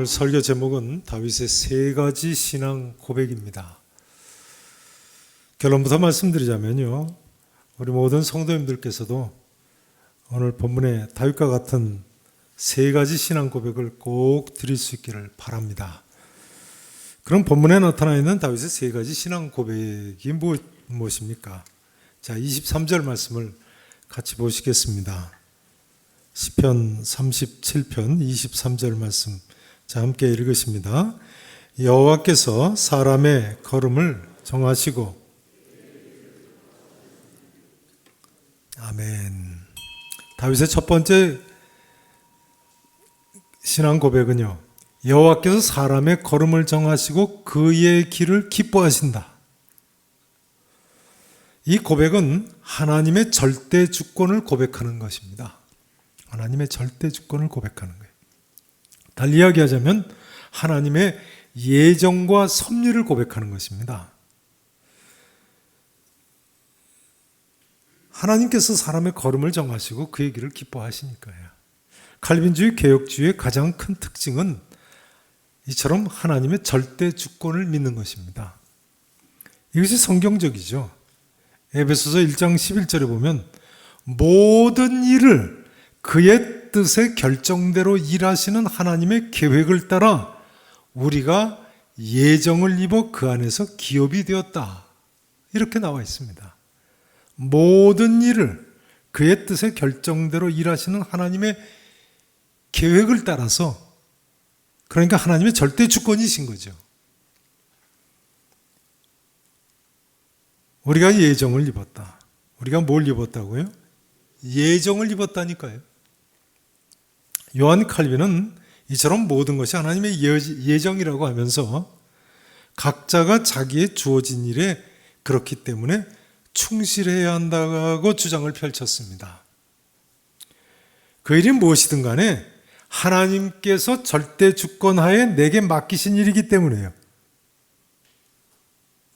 설교 제목은 다윗의 세 가지 신앙 고백입니다. 결론부터 말씀드리자면요, 우리 모든 성도님들께서도 오늘 본문의 다윗과 같은 세 가지 신앙 고백을 꼭 드릴 수 있기를 바랍니다. 그럼 본문에 나타나 있는 다윗의 세 가지 신앙 고백이 무엇입니까? 자, 23절 말씀을 같이 보시겠습니다. 시편 37편 23절 말씀, 자, 함께 읽으십니다. 여호와께서 사람의 걸음을 정하시고, 아멘. 다윗의 첫 번째 신앙 고백은요, 여호와께서 사람의 걸음을 정하시고 그의 길을 기뻐하신다. 이 고백은 하나님의 절대 주권을 고백하는 것입니다. 하나님의 절대 주권을 고백하는 거예요. 달리 이야기하자면 하나님의 예정과 섭리를 고백하는 것입니다. 하나님께서 사람의 걸음을 정하시고 그의 길을 기뻐하시니까요. 칼빈주의 개혁주의의 가장 큰 특징은 이처럼 하나님의 절대 주권을 믿는 것입니다. 이것이 성경적이죠. 에베소서 1장 11절에 보면 모든 일을 그의 뜻의 결정대로 일하시는 하나님의 계획을 따라 우리가 예정을 입어 그 안에서 기업이 되었다, 이렇게 나와 있습니다. 모든 일을 그의 뜻의 결정대로 일하시는 하나님의 계획을 따라서, 그러니까 하나님의 절대 주권이신 거죠. 우리가 예정을 입었다. 우리가 뭘 입었다고요? 예정을 입었다니까요. 요한 칼빈은 이처럼 모든 것이 하나님의 예정이라고 하면서 각자가 자기의 주어진 일에 그렇기 때문에 충실해야 한다고 주장을 펼쳤습니다. 그 일이 무엇이든 간에 하나님께서 절대 주권하에 내게 맡기신 일이기 때문에요.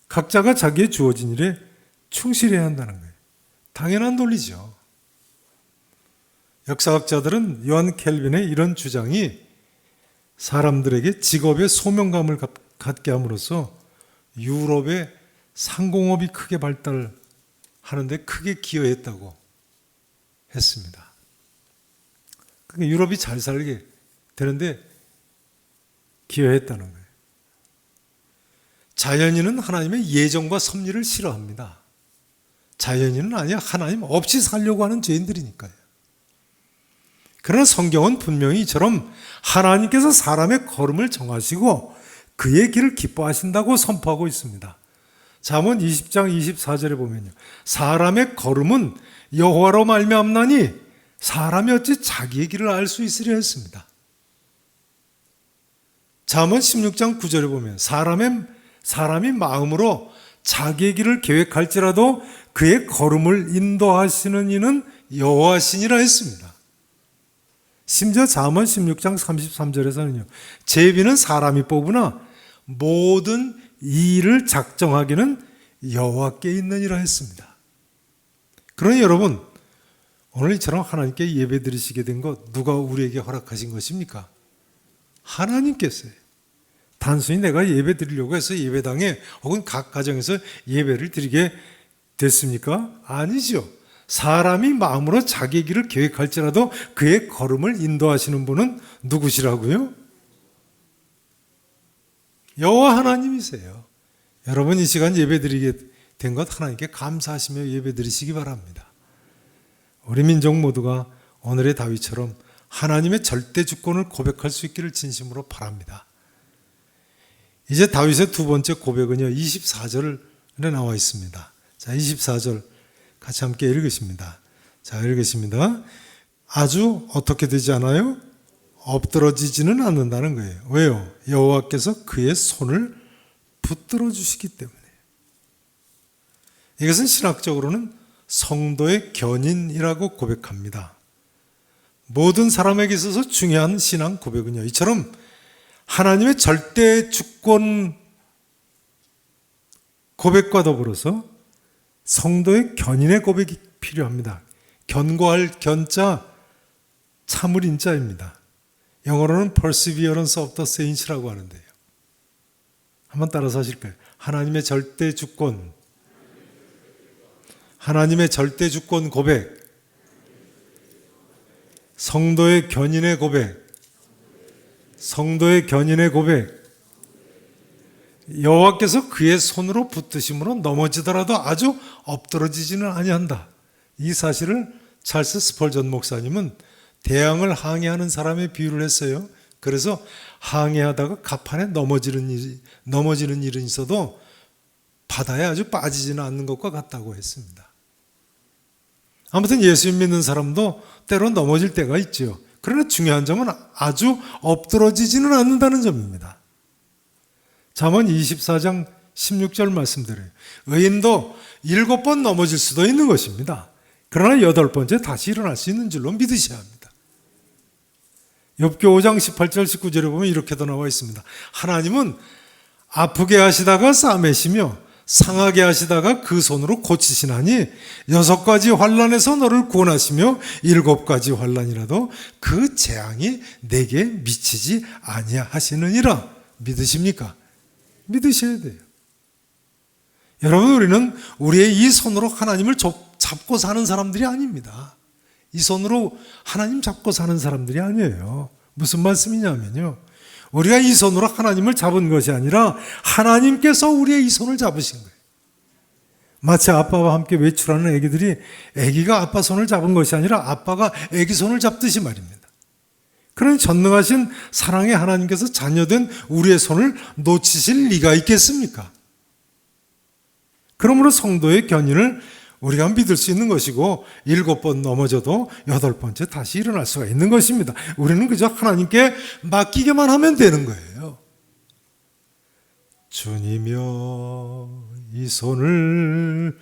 각자가 자기의 주어진 일에 충실해야 한다는 거예요. 당연한 논리죠. 역사학자들은 요한 켈빈의 이런 주장이 사람들에게 직업의 소명감을 갖게 함으로써 유럽의 상공업이 크게 발달하는데 크게 기여했다고 했습니다. 그러니까 유럽이 잘 살게 되는데 기여했다는 거예요. 자연인은 하나님의 예정과 섭리를 싫어합니다. 자연인은 아니야, 하나님 없이 살려고 하는 죄인들이니까요. 그러나 성경은 분명히 이처럼 하나님께서 사람의 걸음을 정하시고 그의 길을 기뻐하신다고 선포하고 있습니다. 잠언 20장 24절에 보면요, 사람의 걸음은 여호와로 말미암나니 사람이 어찌 자기의 길을 알 수 있으려 했습니다. 잠언 16장 9절에 보면 사람이 마음으로 자기의 길을 계획할지라도 그의 걸음을 인도하시는 이는 여호와시니라 했습니다. 심지어 잠언 16장 33절에서는요, 제비는 사람이 뽑으나 모든 일을 작정하기는 여호와께 있느니라 했습니다. 그러니 여러분, 오늘 이처럼 하나님께 예배 드리시게 된 것 누가 우리에게 허락하신 것입니까? 하나님께서요. 단순히 내가 예배 드리려고 해서 예배당에 혹은 각 가정에서 예배를 드리게 됐습니까? 아니죠. 사람이 마음으로 자기 길을 계획할지라도 그의 걸음을 인도하시는 분은 누구시라고요? 여호와 하나님이세요. 여러분, 이 시간 예배 드리게 된 것 하나님께 감사하시며 예배 드리시기 바랍니다. 우리 민족 모두가 오늘의 다윗처럼 하나님의 절대 주권을 고백할 수 있기를 진심으로 바랍니다. 이제 다윗의 두 번째 고백은요, 24절에 나와 있습니다. 자, 24절 같이 함께 읽으십니다. 자, 읽으십니다. 아주 어떻게 되지 않아요? 엎드러지지는 않는다는 거예요. 왜요? 여호와께서 그의 손을 붙들어 주시기 때문에. 이것은 신학적으로는 성도의 견인이라고 고백합니다. 모든 사람에게 있어서 중요한 신앙 고백은요, 이처럼 하나님의 절대 주권 고백과 더불어서 성도의 견인의 고백이 필요합니다. 견고할 견자, 참을 인자입니다. 영어로는 perseverance of the saints라고 하는데요. 한번 따라서 하실까요? 하나님의 절대 주권, 하나님의 절대 주권 고백, 성도의 견인의 고백, 성도의 견인의 고백. 여호와께서 그의 손으로 붙드심으로 넘어지더라도 아주 엎드러지지는 아니한다. 이 사실을 찰스 스펄전 목사님은 대왕을 항해하는 사람의 비유를 했어요. 그래서 항해하다가 갑판에 넘어지는 일은 있어도 바다에 아주 빠지지는 않는 것과 같다고 했습니다. 아무튼 예수 믿는 사람도 때로 넘어질 때가 있죠. 그러나 중요한 점은 아주 엎드러지지는 않는다는 점입니다. 잠언 24장 16절 말씀드려요. 의인도 7번 넘어질 수도 있는 것입니다. 그러나 8번째 다시 일어날 수 있는 줄로 믿으셔야 합니다. 욥기 5장 18절 19절에 보면 이렇게도 나와 있습니다. 하나님은 아프게 하시다가 싸매시며 상하게 하시다가 그 손으로 고치시나니 6가지 환난에서 너를 구원하시며 7가지 환난이라도 그 재앙이 내게 미치지 아니하시느니라. 믿으십니까? 믿으셔야 돼요. 여러분, 우리는 우리의 이 손으로 하나님을 잡고 사는 사람들이 아닙니다. 이 손으로 하나님 잡고 사는 사람들이 아니에요. 무슨 말씀이냐면요, 우리가 이 손으로 하나님을 잡은 것이 아니라 하나님께서 우리의 이 손을 잡으신 거예요. 마치 아빠와 함께 외출하는 아기들이 아기가 아빠 손을 잡은 것이 아니라 아빠가 아기 손을 잡듯이 말입니다. 그런 전능하신 사랑의 하나님께서 자녀된 우리의 손을 놓치실 리가 있겠습니까? 그러므로 성도의 견인을 우리가 믿을 수 있는 것이고 7번 넘어져도 8번째 다시 일어날 수가 있는 것입니다. 우리는 그저 하나님께 맡기게만 하면 되는 거예요. 주님여 이 손을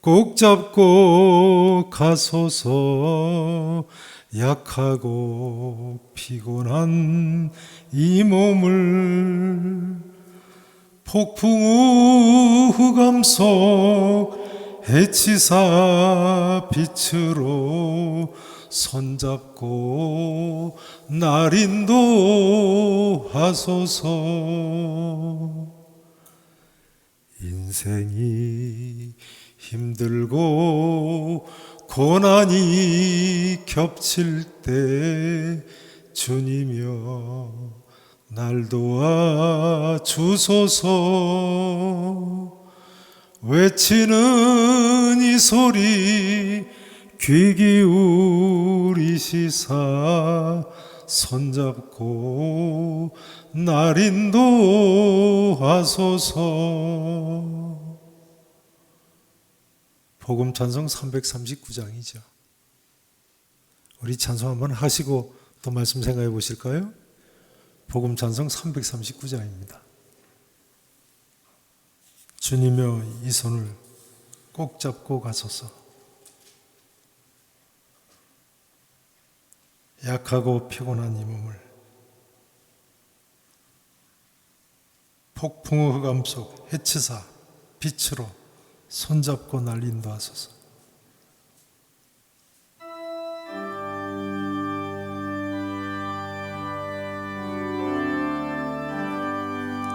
꼭 잡고 가소서. 약하고 피곤한 이 몸을 폭풍우 흑암 속 해치사 빛으로 손잡고 날 인도하소서. 인생이 힘들고 고난이 겹칠 때 주님이여 날 도와 주소서. 외치는 이 소리 귀 기울이시사 손잡고 날 인도하소서. 복음 찬송 339장이죠. 우리 찬송 한번 하시고 또 말씀 생각해 보실까요? 복음 찬송 339장입니다. 주님여 이 손을 꼭 잡고 가소서. 약하고 피곤한 이 몸을 폭풍의 흑암 속 해치사 빛으로 손잡고 날 인도하소서.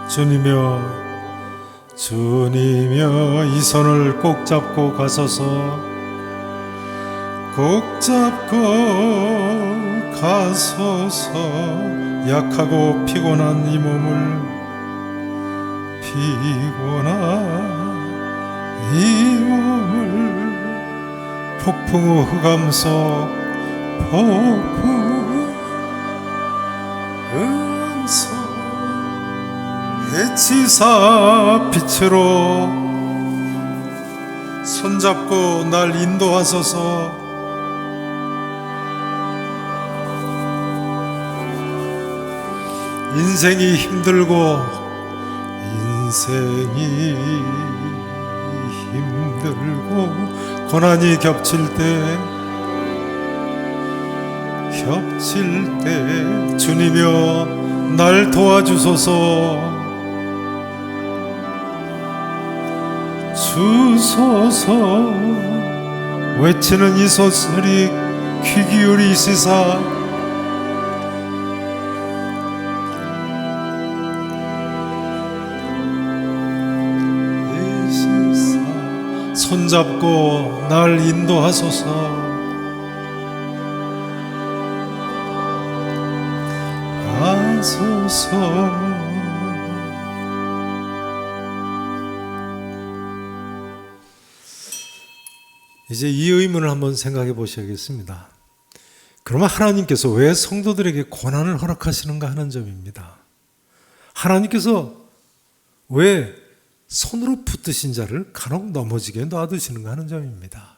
주님여 이 손을 꼭 잡고 가소서. 꼭 잡고 가소서. 약하고 피곤한 이 몸을 폭풍우 흑암 속 해치사 빛으로 손잡고 날 인도하소서. 인생이 힘들고 고난이 겹칠 때 주님이여 날 도와주소서. 외치는 이 소리 귀 기울이시사 손잡고 날 인도하소서. 하소서. 이제 이 의문을 한번 생각해 보셔야겠습니다. 그러면 하나님께서 왜 성도들에게 고난을 허락하시는가 하는 점입니다. 하나님께서 왜 손으로 붙드신 자를 간혹 넘어지게 놔두시는가 하는 점입니다.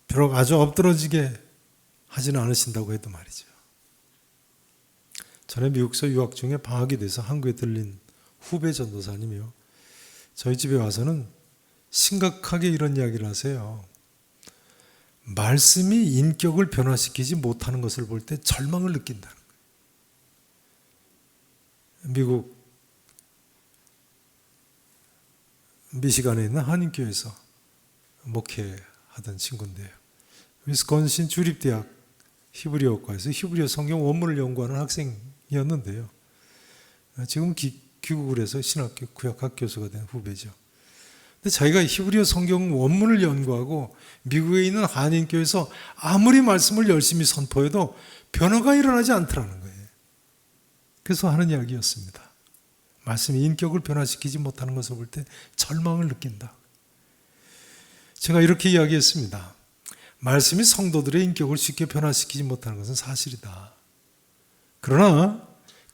비록 아주 엎드러지게 하지는 않으신다고 해도 말이죠. 전에 미국서 유학 중에 방학이 돼서 한국에 들린 후배 전도사님이요, 저희 집에 와서는 심각하게 이런 이야기를 하세요. 말씀이 인격을 변화시키지 못하는 것을 볼 때 절망을 느낀다는 거예요. 미국 미시간에 있는 한인교회에서 목회하던 친구인데요, 위스콘신 주립대학 히브리어과에서 히브리어 성경 원문을 연구하는 학생이었는데요, 지금 귀국을 해서 신학교 구약학 교수가 된 후배죠. 근데 자기가 히브리어 성경 원문을 연구하고 미국에 있는 한인교회에서 아무리 말씀을 열심히 선포해도 변화가 일어나지 않더라는 거예요. 그래서 하는 이야기였습니다. 말씀이 인격을 변화시키지 못하는 것을 볼 때 절망을 느낀다. 제가 이렇게 이야기했습니다. 말씀이 성도들의 인격을 쉽게 변화시키지 못하는 것은 사실이다. 그러나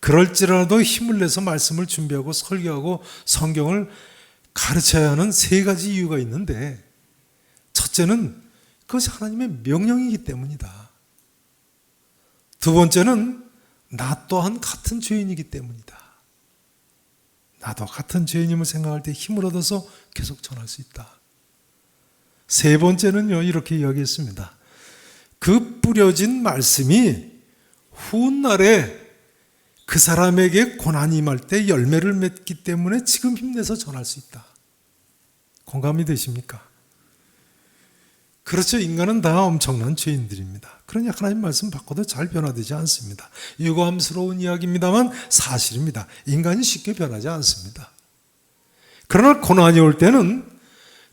그럴지라도 힘을 내서 말씀을 준비하고 설교하고 성경을 가르쳐야 하는 세 가지 이유가 있는데, 첫째는 그것이 하나님의 명령이기 때문이다. 두 번째는 나 또한 같은 죄인이기 때문이다. 나도 같은 죄인임을 생각할 때 힘을 얻어서 계속 전할 수 있다. 세 번째는요, 이렇게 이야기했습니다. 그 뿌려진 말씀이 훗날에 그 사람에게 고난이 임할 때 열매를 맺기 때문에 지금 힘내서 전할 수 있다. 공감이 되십니까? 그렇죠. 인간은 다 엄청난 죄인들입니다. 그러니 하나님 말씀 바꿔도 잘 변화되지 않습니다. 유감스러운 이야기입니다만 사실입니다. 인간이 쉽게 변하지 않습니다. 그러나 고난이 올 때는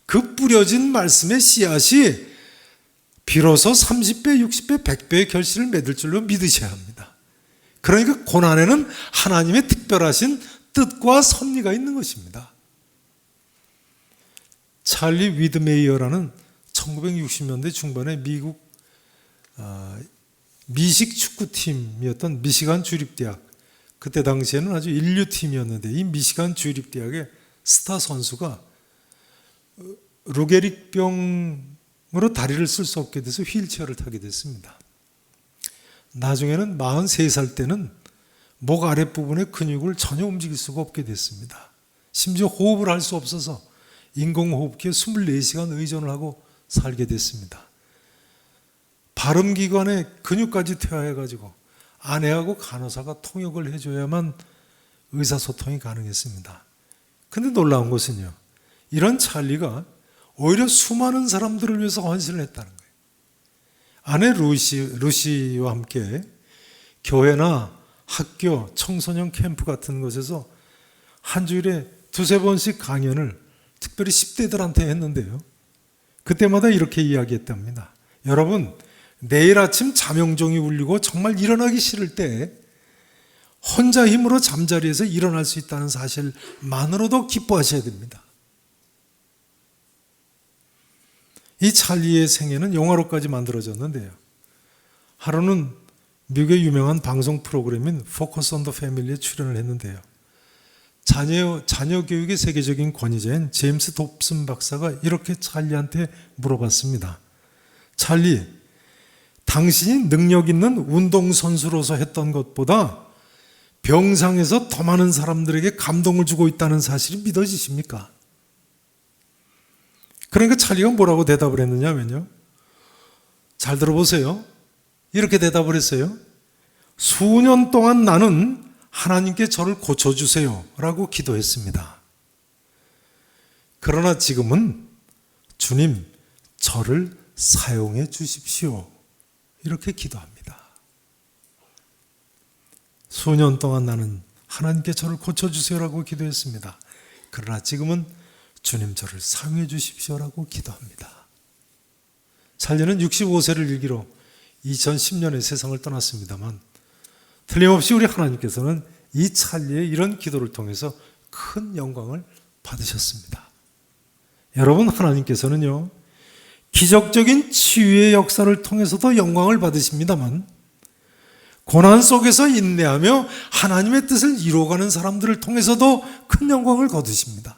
그 뿌려진 말씀의 씨앗이 비로소 30배, 60배, 100배의 결실을 맺을 줄로 믿으셔야 합니다. 그러니까 고난에는 하나님의 특별하신 뜻과 섭리가 있는 것입니다. 찰리 위드메이어라는 1960년대 중반에 미국 미식 축구팀이었던 미시간 주립대학, 그때 당시에는 아주 인류팀이었는데 이 미시간 주립대학의 스타 선수가 루게릭병으로 다리를 쓸 수 없게 돼서 휠체어를 타게 됐습니다. 나중에는 43살 때는 목 아랫부분의 근육을 전혀 움직일 수가 없게 됐습니다. 심지어 호흡을 할 수 없어서 인공호흡기에 24시간 의존을 하고 살게 됐습니다. 발음기관에 근육까지 퇴화해가지고 아내하고 간호사가 통역을 해줘야만 의사소통이 가능했습니다. 근데 놀라운 것은요, 이런 찰리가 오히려 수많은 사람들을 위해서 헌신을 했다는 거예요. 아내 루시와 함께 교회나 학교, 청소년 캠프 같은 곳에서 한 주일에 2-3번씩 강연을 특별히 10대들한테 했는데요, 그때마다 이렇게 이야기했답니다. 여러분, 내일 아침 잠영종이 울리고 정말 일어나기 싫을 때 혼자 힘으로 잠자리에서 일어날 수 있다는 사실만으로도 기뻐하셔야 됩니다. 이 찰리의 생애는 영화로까지 만들어졌는데요, 하루는 미국의 유명한 방송 프로그램인 포커스 온 더 패밀리에 출연을 했는데요, 자녀 교육의 세계적인 권위자인 제임스 돕슨 박사가 이렇게 찰리한테 물어봤습니다. 찰리, 당신이 능력 있는 운동선수로서 했던 것보다 병상에서 더 많은 사람들에게 감동을 주고 있다는 사실이 믿어지십니까? 그러니까 찰리가 뭐라고 대답을 했느냐면요, 잘 들어보세요. 이렇게 대답을 했어요. 수년 동안 나는 하나님께 저를 고쳐주세요 라고 기도했습니다. 그러나 지금은 주님, 저를 사용해 주십시오, 이렇게 기도합니다. 수년 동안 나는 하나님께 저를 고쳐주세요라고 기도했습니다. 그러나 지금은 주님 저를 사용해 주십시오라고 기도합니다. 찰리는 65세를 일기로 2010년에 세상을 떠났습니다만 틀림없이 우리 하나님께서는 이 찰리의 이런 기도를 통해서 큰 영광을 받으셨습니다. 여러분, 하나님께서는요, 기적적인 치유의 역사를 통해서도 영광을 받으십니다만 고난 속에서 인내하며 하나님의 뜻을 이루어가는 사람들을 통해서도 큰 영광을 거두십니다.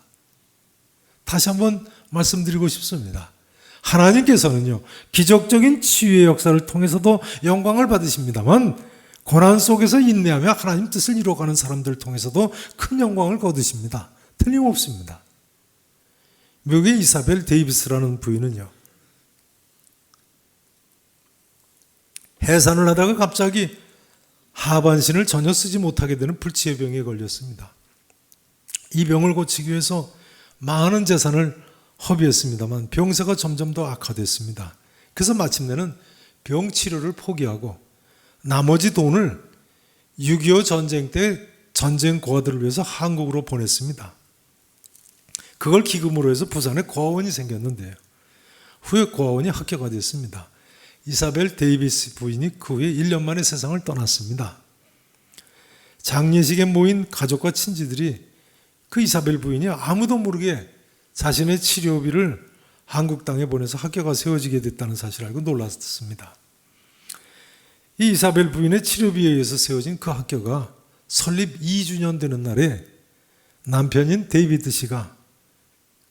다시 한번 말씀드리고 싶습니다. 하나님께서는요, 기적적인 치유의 역사를 통해서도 영광을 받으십니다만 고난 속에서 인내하며 하나님 뜻을 이루어가는 사람들을 통해서도 큰 영광을 거두십니다. 틀림없습니다. 미국의 이사벨 데이비스라는 부인은요, 해산을 하다가 갑자기 하반신을 전혀 쓰지 못하게 되는 불치의 병에 걸렸습니다. 이 병을 고치기 위해서 많은 재산을 허비했습니다만 병세가 점점 더 악화됐습니다. 그래서 마침내는 병 치료를 포기하고 나머지 돈을 6.25 전쟁 때 전쟁 고아들을 위해서 한국으로 보냈습니다. 그걸 기금으로 해서 부산에 고아원이 생겼는데요. 후에 고아원이 학교가 됐습니다. 이사벨 데이비스 부인이 그 후에 1년 만에 세상을 떠났습니다. 장례식에 모인 가족과 친지들이 그 이사벨 부인이 아무도 모르게 자신의 치료비를 한국 땅에 보내서 학교가 세워지게 됐다는 사실을 알고 놀랐습니다. 이 이사벨 부인의 치료비에 의해서 세워진 그 학교가 설립 2주년 되는 날에 남편인 데이비드 씨가,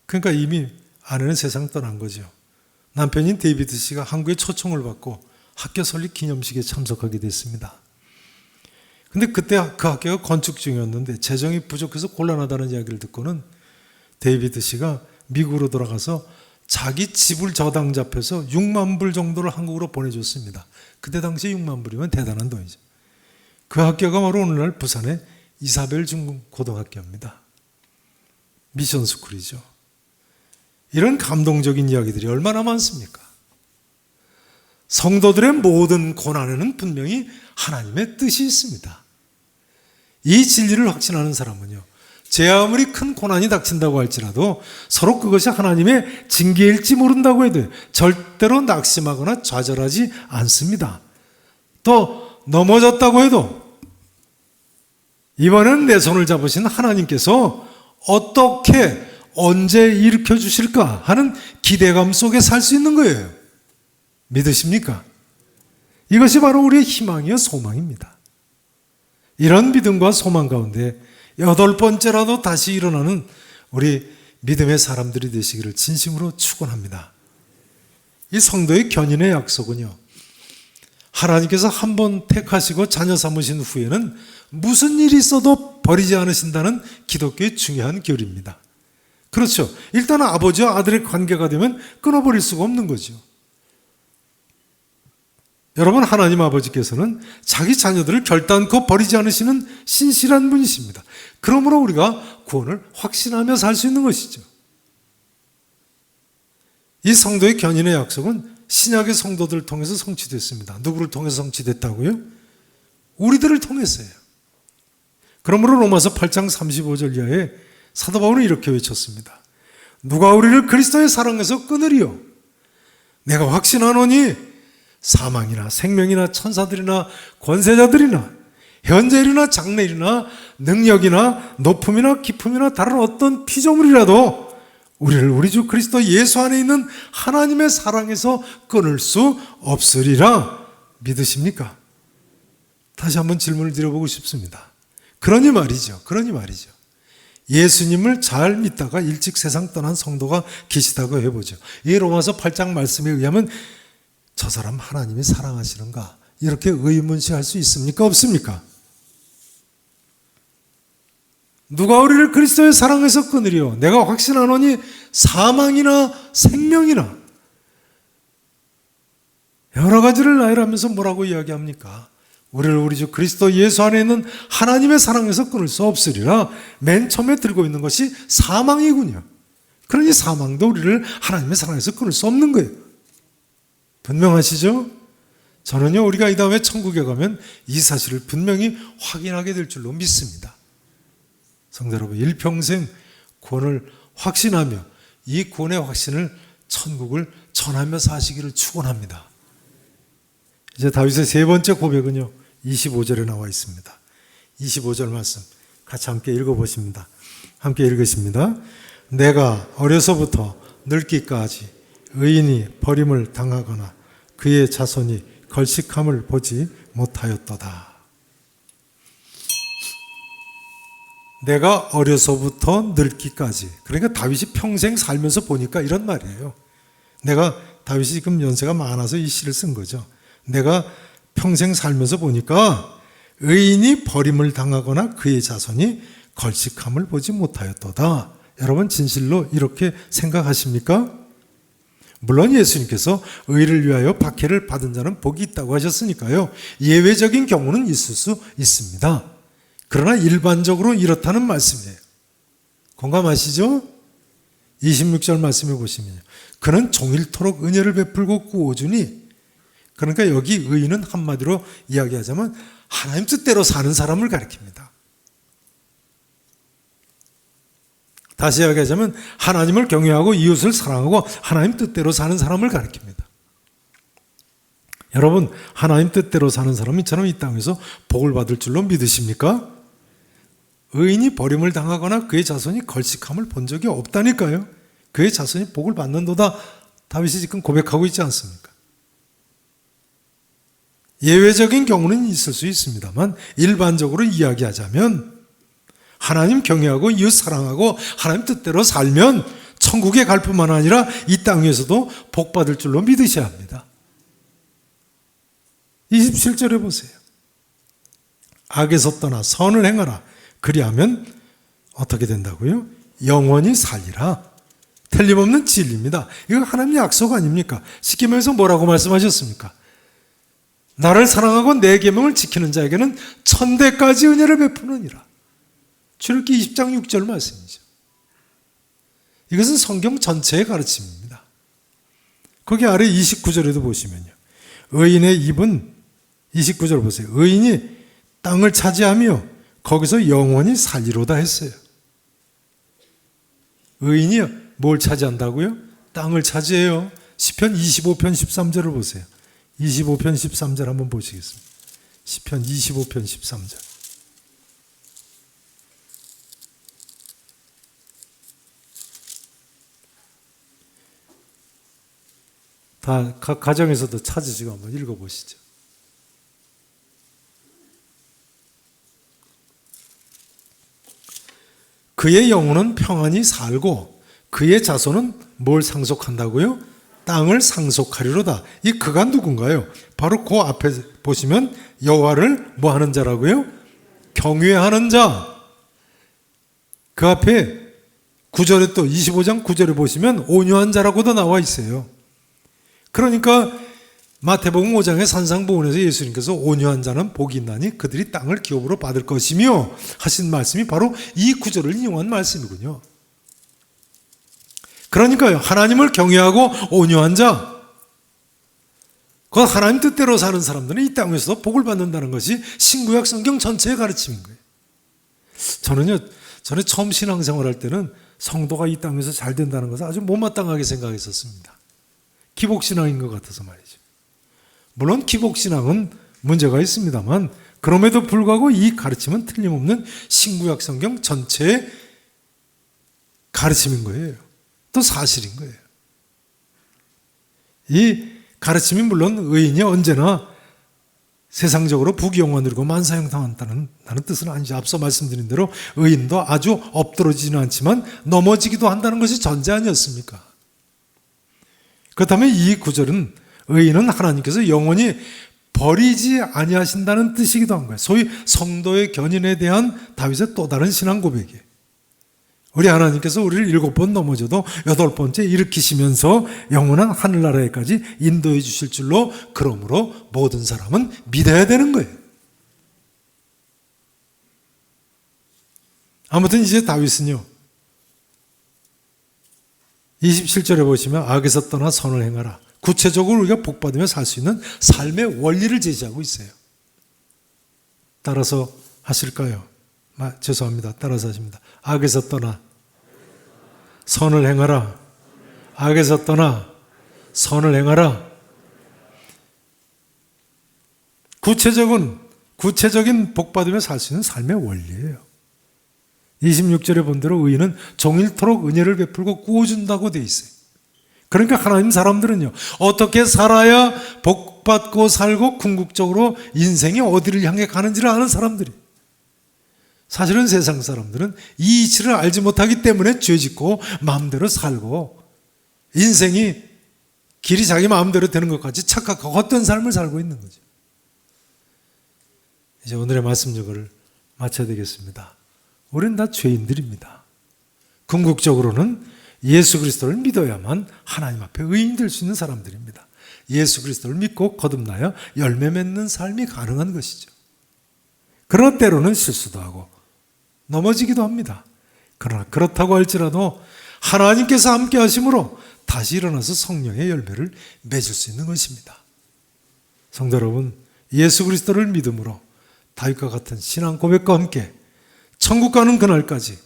그러니까 이미 아내는 세상 떠난 거죠. 남편인 데이비드 씨가 한국에 초청을 받고 학교 설립 기념식에 참석하게 됐습니다. 근데 그때 그 학교가 건축 중이었는데 재정이 부족해서 곤란하다는 이야기를 듣고는 데이비드 씨가 미국으로 돌아가서 자기 집을 저당 잡혀서 6만 불 정도를 한국으로 보내줬습니다. 그때 당시에 6만 불이면 대단한 돈이죠. 그 학교가 바로 오늘날 부산의 이사벨 중고등학교입니다. 미션 스쿨이죠. 이런 감동적인 이야기들이 얼마나 많습니까? 성도들의 모든 고난에는 분명히 하나님의 뜻이 있습니다. 이 진리를 확신하는 사람은요, 제 아무리 큰 고난이 닥친다고 할지라도 서로 그것이 하나님의 징계일지 모른다고 해도 절대로 낙심하거나 좌절하지 않습니다. 또 넘어졌다고 해도 이번엔 내 손을 잡으신 하나님께서 어떻게 언제 일으켜 주실까 하는 기대감 속에 살 수 있는 거예요. 믿으십니까? 이것이 바로 우리의 희망이요 소망입니다. 이런 믿음과 소망 가운데 8번째라도 다시 일어나는 우리 믿음의 사람들이 되시기를 진심으로 축원합니다. 이 성도의 견인의 약속은요, 하나님께서 한번 택하시고 자녀 삼으신 후에는 무슨 일이 있어도 버리지 않으신다는 기독교의 중요한 교리입니다. 그렇죠. 일단 아버지와 아들의 관계가 되면 끊어버릴 수가 없는 거죠. 여러분, 하나님 아버지께서는 자기 자녀들을 결단코 버리지 않으시는 신실한 분이십니다. 그러므로 우리가 구원을 확신하며 살 수 있는 것이죠. 이 성도의 견인의 약속은 신약의 성도들을 통해서 성취됐습니다. 누구를 통해서 성취됐다고요? 우리들을 통해서요. 그러므로 로마서 8장 35절 이하에 사도 바울은 이렇게 외쳤습니다. 누가 우리를 그리스도의 사랑에서 끊으리요? 내가 확신하노니 사망이나 생명이나 천사들이나 권세자들이나 현재일이나 장래일이나 능력이나 높음이나 깊음이나 다른 어떤 피조물이라도 우리를 우리 주 그리스도 예수 안에 있는 하나님의 사랑에서 끊을 수 없으리라. 믿으십니까? 다시 한번 질문을 드려보고 싶습니다. 그러니 말이죠. 예수님을 잘 믿다가 일찍 세상 떠난 성도가 계시다고 해보죠. 이 로마서 8장 말씀에 의하면 저 사람 하나님이 사랑하시는가? 이렇게 의문시할 수 있습니까? 없습니까? 누가 우리를 그리스도의 사랑에서 끊으리요? 내가 확신하노니 사망이나 생명이나 여러 가지를 나열하면서 뭐라고 이야기합니까? 우리를 우리 주 그리스도 예수 안에 있는 하나님의 사랑에서 끊을 수 없으리라. 맨 처음에 들고 있는 것이 사망이군요. 그러니 사망도 우리를 하나님의 사랑에서 끊을 수 없는 거예요. 분명하시죠? 저는요, 우리가 이 다음에 천국에 가면 이 사실을 분명히 확인하게 될 줄로 믿습니다. 성도 여러분, 일평생 구원을 확신하며 이 구원의 확신을 천국을 전하며 사시기를 축원합니다. 이제 다윗의 세 번째 고백은요, 25절에 나와 있습니다. 25절 말씀 같이 함께 읽어보십니다. 함께 읽으십니다. 내가 어려서부터 늙기까지 의인이 버림을 당하거나 그의 자손이 걸식함을 보지 못하였도다. 내가 어려서부터 늙기까지, 그러니까 다윗이 평생 살면서 보니까 이런 말이에요. 다윗이 지금 연세가 많아서 이 시를 쓴 거죠. 내가 평생 살면서 보니까 의인이 버림을 당하거나 그의 자손이 걸식함을 보지 못하였도다. 여러분 진실로 이렇게 생각하십니까? 물론 예수님께서 의를 위하여 박해를 받은 자는 복이 있다고 하셨으니까요, 예외적인 경우는 있을 수 있습니다. 그러나 일반적으로 이렇다는 말씀이에요. 공감하시죠? 26절 말씀해 보시면요, 그는 종일토록 은혜를 베풀고 구워주니, 그러니까 여기 의인은 한마디로 이야기하자면 하나님 뜻대로 사는 사람을 가리킵니다. 다시 이야기하자면 하나님을 경외하고 이웃을 사랑하고 하나님 뜻대로 사는 사람을 가리킵니다. 여러분, 하나님 뜻대로 사는 사람이 이처럼 이 땅에서 복을 받을 줄로 믿으십니까? 의인이 버림을 당하거나 그의 자손이 걸식함을 본 적이 없다니까요. 그의 자손이 복을 받는도다 다윗이 지금 고백하고 있지 않습니까? 예외적인 경우는 있을 수 있습니다만 일반적으로 이야기하자면 하나님 경외하고 이웃 사랑하고 하나님 뜻대로 살면 천국에 갈 뿐만 아니라 이 땅에서도 복 받을 줄로 믿으셔야 합니다. 27절에 보세요. 악에서 떠나 선을 행하라. 그리하면 어떻게 된다고요? 영원히 살리라. 틀림없는 진리입니다. 이거 하나님의 약속 아닙니까? 쉽게 말해서 뭐라고 말씀하셨습니까? 나를 사랑하고 내 계명을 지키는 자에게는 천대까지 은혜를 베푸느니라. 출애굽기 20장 6절 말씀이죠. 이것은 성경 전체의 가르침입니다. 거기 아래 29절에도 보시면요, 의인의 입은 29절 보세요. 의인이 땅을 차지하며 거기서 영원히 살리로다 했어요. 의인이 뭘 차지한다고요? 땅을 차지해요. 시편 25편 13절을 보세요. 25편 13절 한번 보시겠습니다. 시편 25편 13절. 다 각 가정에서도 찾으시고 한번 읽어보시죠. 그의 영혼은 평안히 살고 그의 자손은 뭘 상속한다고요? 땅을 상속하리로다. 이 그가 누군가요? 바로 그 앞에 보시면 여호와를 뭐 하는 자라고요? 경외하는 자. 그 앞에 9절에 또 25장 9절에 보시면 온유한 자라고도 나와 있어요. 그러니까 마태복음 5장의 산상보훈에서 예수님께서 온유한 자는 복이 있나니 그들이 땅을 기업으로 받을 것이며 하신 말씀이 바로 이 구절을 인용한 말씀이군요. 그러니까요, 하나님을 경외하고 온유한 자, 그 하나님 뜻대로 사는 사람들은 이 땅에서 복을 받는다는 것이 신구약 성경 전체의 가르침인 거예요. 전에 처음 신앙생활할 때는 성도가 이 땅에서 잘 된다는 것을 아주 못마땅하게 생각했었습니다. 기복신앙인 것 같아서 말이죠. 물론 기복신앙은 문제가 있습니다만 그럼에도 불구하고 이 가르침은 틀림없는 신구약 성경 전체의 가르침인 거예요. 또 사실인 거예요. 이 가르침이 물론 의인이 언제나 세상적으로 부귀영화 누리고 만사형 당한다는 뜻은 아니죠. 앞서 말씀드린 대로 의인도 아주 엎드러지지는 않지만 넘어지기도 한다는 것이 전제 아니었습니까? 그렇다면 이 구절은 의인은 하나님께서 영원히 버리지 아니하신다는 뜻이기도 한 거예요. 소위 성도의 견인에 대한 다윗의 또 다른 신앙 고백이에요. 우리 하나님께서 우리를 7번 넘어져도 8번째 일으키시면서 영원한 하늘나라에까지 인도해 주실 줄로, 그러므로 모든 사람은 믿어야 되는 거예요. 아무튼 이제 다윗은요, 27절에 보시면 악에서 떠나 선을 행하라. 구체적으로 우리가 복받으며 살 수 있는 삶의 원리를 제시하고 있어요. 따라서 하실까요? 죄송합니다. 따라서 하십니다. 악에서 떠나 선을 행하라. 악에서 떠나 선을 행하라. 구체적인 복받으며 살 수 있는 삶의 원리예요. 26절에 본 대로 의인은 종일토록 은혜를 베풀고 꾸어준다고 돼 있어요. 그러니까 하나님 사람들은요, 어떻게 살아야 복받고 살고 궁극적으로 인생이 어디를 향해 가는지를 아는 사람들이. 사실은 세상 사람들은 이 이치를 알지 못하기 때문에 죄짓고 마음대로 살고 인생이 길이 자기 마음대로 되는 것 같이 착각하고 헛된 삶을 살고 있는 거죠. 이제 오늘의 말씀 요구를 마쳐야 되겠습니다. 우리는 다 죄인들입니다. 궁극적으로는 예수 그리스도를 믿어야만 하나님 앞에 의인 될 수 있는 사람들입니다. 예수 그리스도를 믿고 거듭나야 열매 맺는 삶이 가능한 것이죠. 그러나 때로는 실수도 하고 넘어지기도 합니다. 그러나 그렇다고 할지라도 하나님께서 함께 하심으로 다시 일어나서 성령의 열매를 맺을 수 있는 것입니다. 성도 여러분, 예수 그리스도를 믿음으로 다윗과 같은 신앙 고백과 함께 천국 가는 그날까지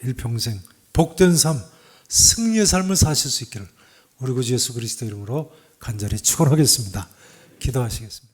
일평생 복된 삶, 승리의 삶을 사실 수 있기를 우리 구주 예수 그리스도 이름으로 간절히 축원하겠습니다. 기도하시겠습니다.